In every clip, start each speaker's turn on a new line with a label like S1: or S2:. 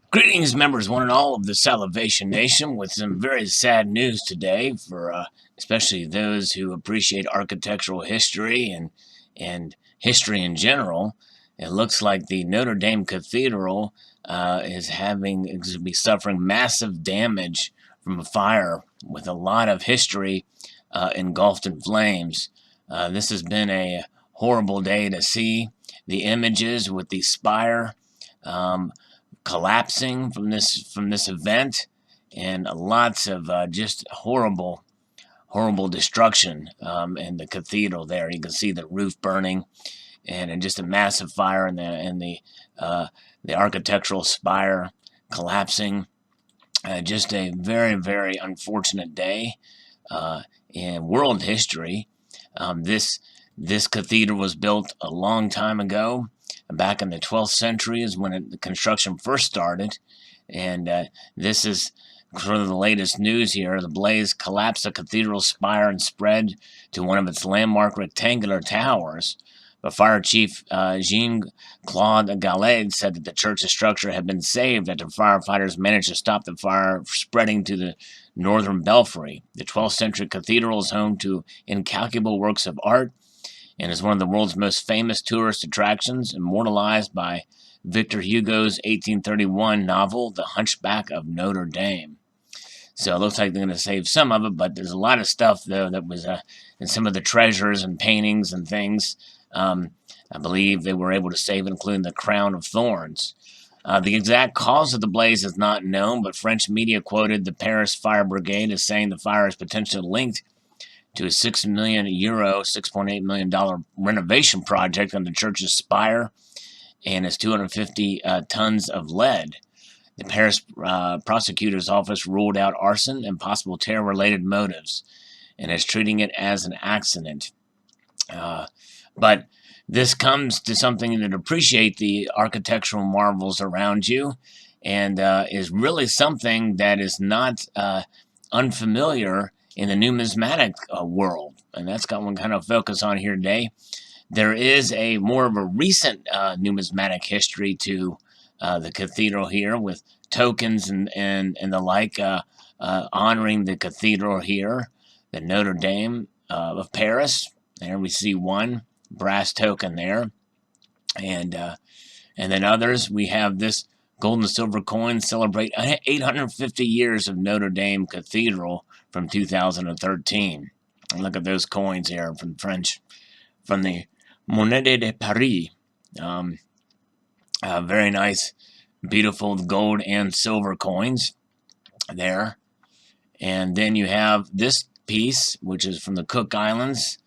S1: Greetings, members, one and all of the Salivation Nation, with some very sad news today for especially those who appreciate architectural history and history in general. It looks like the Notre Dame Cathedral is going to be suffering massive damage from a fire, with a lot of history engulfed in flames. This has been a horrible day to see. The images with the spire collapsing from this event, and lots of just horrible destruction in the cathedral. There, you can see the roof burning, and just a massive fire in the architectural spire collapsing. Just a very unfortunate day in world history. This cathedral was built a long time ago. Back in the 12th century is when the construction first started, and this is sort of the latest news here. The blaze collapsed the cathedral spire and spread to one of its landmark rectangular towers. But Fire Chief Jean-Claude Gallet said that the church's structure had been saved after firefighters managed to stop the fire spreading to the northern belfry. The 12th century cathedral is home to incalculable works of art and is one of the world's most famous tourist attractions, immortalized by Victor Hugo's 1831 novel, The Hunchback of Notre Dame. So it looks like they're going to save some of it, but there's a lot of stuff, though, that was in some of the treasures and paintings and things. I believe they were able to save, including the Crown of Thorns. The exact cause of the blaze is not known, but French media quoted the Paris Fire Brigade as saying the fire is potentially linked to a €6 million, $6.8 million renovation project on the church's spire and its 250 tons of lead. The Paris prosecutor's office ruled out arson and possible terror-related motives and is treating it as an accident. But this comes to something that appreciate the architectural marvels around you, and is really something that is not unfamiliar in the numismatic world, and that's got one kind of focus on here today. There is a more of a recent numismatic history to the cathedral here, with tokens and the like honoring the cathedral here, the Notre Dame of Paris. There we see one brass token there, and then others. We have this gold and silver coin celebrate 850 years of Notre Dame Cathedral from 2013. And look at those coins here from French, from the Monnaie de Paris. Very nice, beautiful gold and silver coins there. And then you have this piece, which is from the Cook Islands.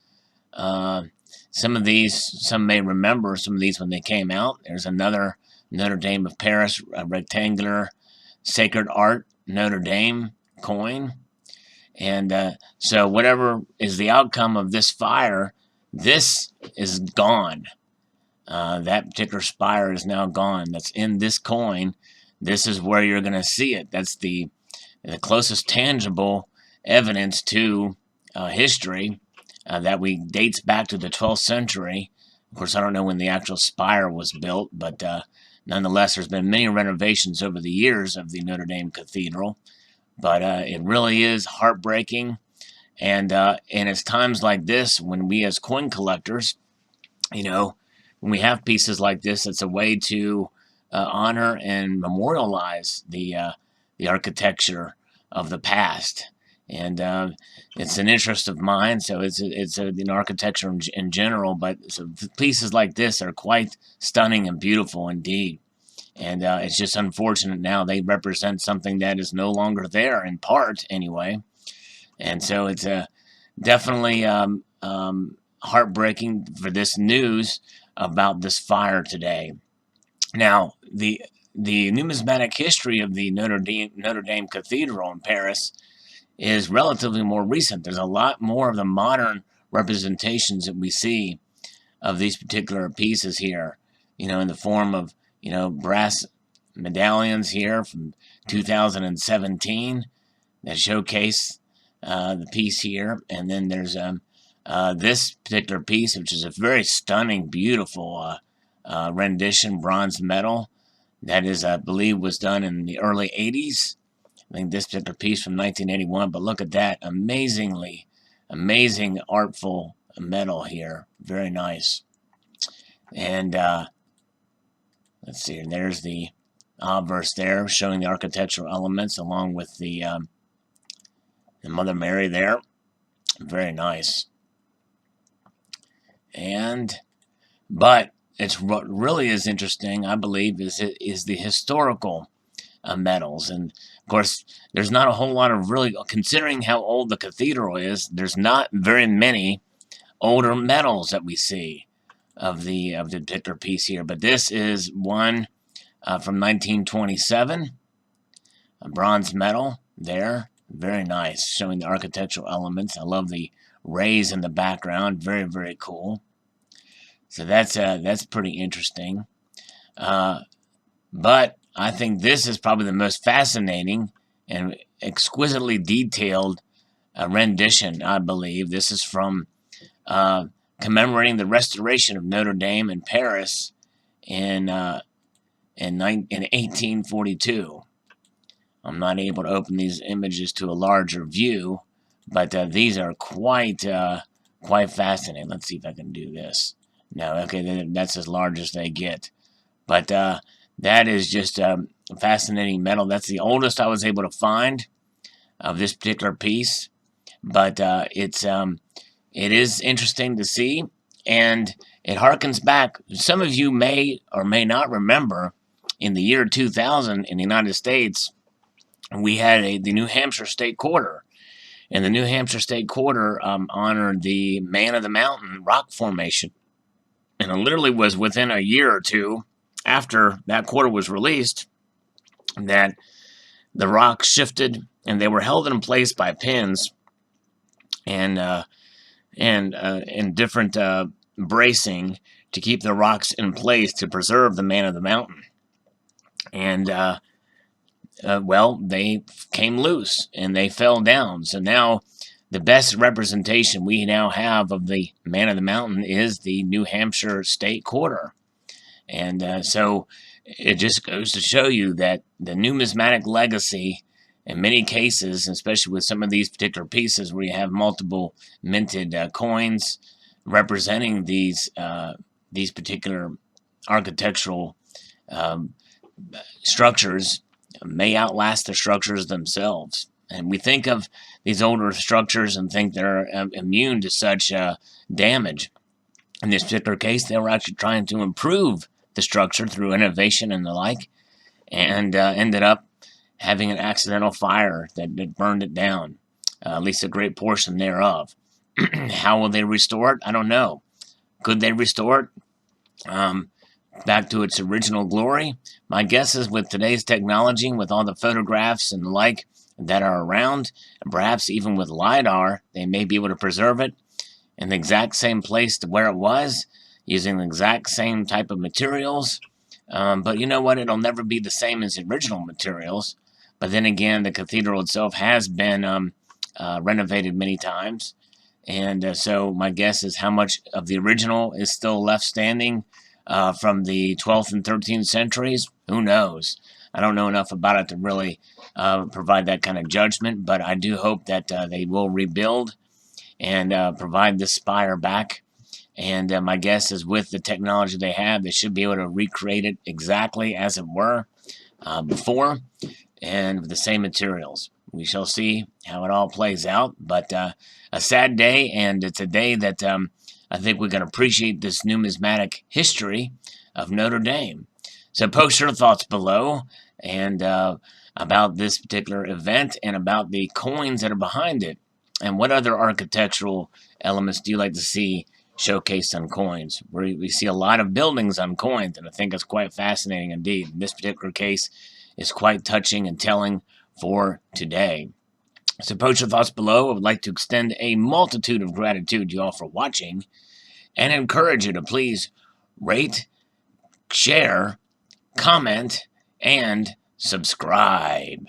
S1: Some of these, some may remember some of these when they came out. There's another Notre Dame of Paris, a rectangular sacred art Notre Dame coin. And so whatever is the outcome of this fire, this is gone. That particular spire is now gone. That's in this coin. This is where you're going to see it. That's the closest tangible evidence to history that dates back to the 12th century. Of course, I don't know when the actual spire was built, but nonetheless, there's been many renovations over the years of the Notre Dame Cathedral. But it really is heartbreaking, and it's times like this when we as coin collectors, when we have pieces like this, it's a way to honor and memorialize the architecture of the past. And it's an interest of mine, so it's an architecture in general, but pieces like this are quite stunning and beautiful indeed. And it's just unfortunate now they represent something that is no longer there, in part anyway. And so it's definitely heartbreaking for this news about this fire today. Now, the numismatic history of the Notre Dame Cathedral in Paris is relatively more recent. There's a lot more of the modern representations that we see of these particular pieces here, in the form of brass medallions here from 2017 that showcase the piece here. And then there's this particular piece, which is a very stunning, beautiful rendition, bronze medal That is, I believe, was done in the early 80s. I think this particular piece from 1981, but look at that. Amazing artful metal here. Very nice. And let's see, there's the obverse there, showing the architectural elements along with the Mother Mary there. Very nice. But it's what really is interesting, I believe, is the historical metals. And of course, there's not a whole lot of really, considering how old the cathedral is, there's not very many older metals that we see of the particular piece here. But this is one from 1927, a bronze medal there. Very nice, showing the architectural elements. I love the rays in the background. Very, very cool. So that's pretty interesting. But I think this is probably the most fascinating and exquisitely detailed rendition, I believe. This is from commemorating the restoration of Notre Dame in Paris in 1842. I'm not able to open these images to a larger view, but these are quite fascinating. Let's see if I can do this. No, okay, that's as large as they get. But that is just a fascinating metal. That's the oldest I was able to find of this particular piece. But it is interesting to see, and it harkens back. Some of you may or may not remember, in the year 2000 in the United States, we had the New Hampshire State Quarter. And the New Hampshire State Quarter honored the Man of the Mountain rock formation. And it literally was within a year or two after that quarter was released that the rocks shifted, and they were held in place by pins and different bracing to keep the rocks in place to preserve the Man of the Mountain. And well, they came loose and they fell down. So now the best representation we now have of the Man of the Mountain is the New Hampshire State Quarter. And so it just goes to show you that the numismatic legacy, in many cases, especially with some of these particular pieces where you have multiple minted coins representing these particular architectural structures, may outlast the structures themselves. And we think of these older structures and think they're immune to such damage. In this particular case, they were actually trying to improve the structure through innovation and the like, and ended up having an accidental fire that burned it down, at least a great portion thereof. How will they restore it? I don't know. Could they restore it back to its original glory? My guess is with today's technology, with all the photographs and the like that are around, and perhaps even with LiDAR, they may be able to preserve it in the exact same place to where it was, using the exact same type of materials. But you know what? It'll never be the same as the original materials. But then again, the cathedral itself has been renovated many times. And so my guess is how much of the original is still left standing from the 12th and 13th centuries. Who knows? I don't know enough about it to really provide that kind of judgment, but I do hope that they will rebuild and provide this spire back. And my guess is with the technology they have, they should be able to recreate it exactly as it were before, and with the same materials. We shall see how it all plays out, but a sad day, and it's a day that I think we can appreciate this numismatic history of Notre Dame. So post your thoughts below and about this particular event and about the coins that are behind it. And what other architectural elements do you like to see showcased on coins? We see a lot of buildings on coins, and I think it's quite fascinating indeed. In this particular case, is quite touching and telling for today. So post your thoughts below. I would like to extend a multitude of gratitude to you all for watching and encourage you to please rate, share, comment, and subscribe.